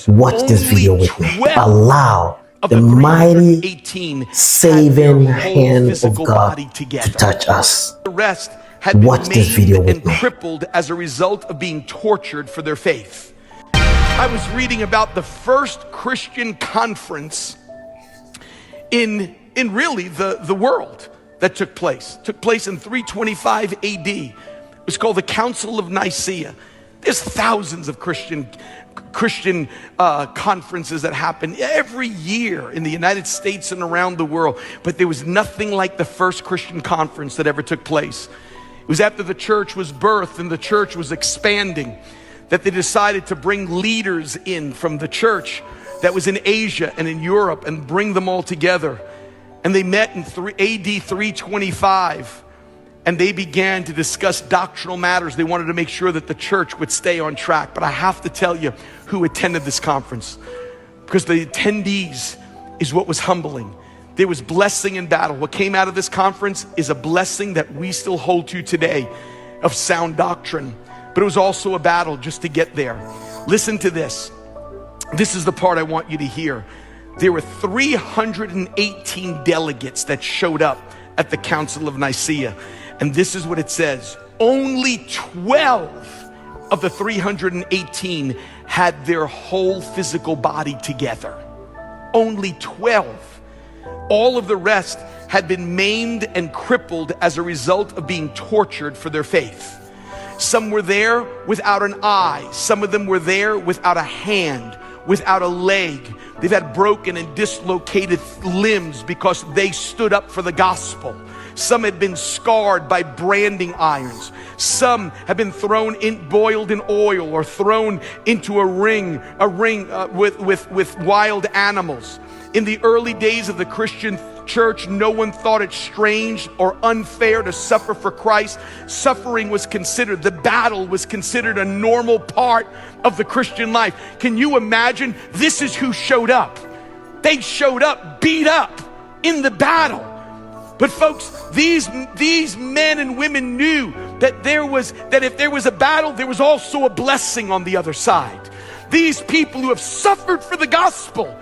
Watch this video with me. 12 Allow of the the mighty 318 saving had their whole hand of physical God body to together. touch us. The rest had been Watch this video maimed with and me. crippled as a result of being tortured for their faith. I was reading about the first Christian conference in really the world that took place. Took place in 325 AD. It was called the Council of Nicaea. There's thousands of Christian conferences that happen every year in the United States and around the world, but there was nothing like the first Christian conference that ever took place. It was after the church was birthed and the church was expanding that they decided to bring leaders in from the church that was in Asia and in Europe and bring them all together. And they met in AD 325. And they began to discuss doctrinal matters. They wanted to make sure that the church would stay on track. But I have to tell you who attended this conference, because the attendees is what was humbling. There was blessing in battle. What came out of this conference is a blessing that we still hold to today of sound doctrine. But it was also a battle just to get there. Listen to this. This is the part I want you to hear. There were 318 delegates that showed up at the Council of Nicaea. And this is what it says. Only 12 of the 318 had their whole physical body together. Only 12. All of the rest had been maimed and crippled as a result of being tortured for their faith. Some were there without an eye. Some of them were there without a hand, without a leg. They've had broken and dislocated limbs because they stood up for the gospel. Some had been scarred by branding irons. Some have been boiled in oil or thrown into a ring with wild animals. In the early days of the Christian church, no one thought it strange or unfair to suffer for Christ. Suffering was considered, the battle was considered a normal part of the Christian life. Can you imagine? This is who showed up. They showed up beat up in the battle. But folks, these men and women knew that if there was a battle, there was also a blessing on the other side. These people who have suffered for the gospel,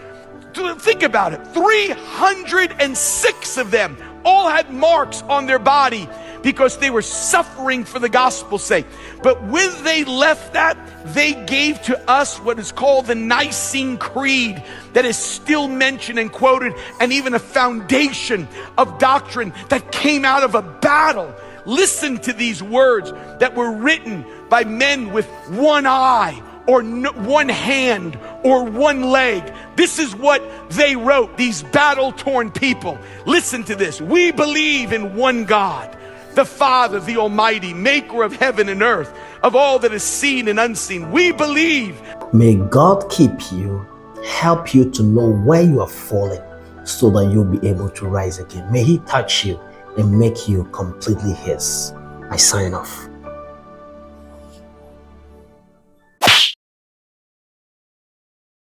think about it, 306 of them all had marks on their body because they were suffering for the gospel's sake. But when they left that, they gave to us what is called the Nicene Creed, that is still mentioned and quoted, and even a foundation of doctrine that came out of a battle. Listen to these words that were written by men with one eye or one hand or one leg. This is what they wrote, these battle-torn people. Listen to this. We believe in one God, the Father, the Almighty, maker of heaven and earth, of all that is seen and unseen. We believe. May God keep you, help you to know where you are falling so that you'll be able to rise again. May He touch you and make you completely His. I sign off.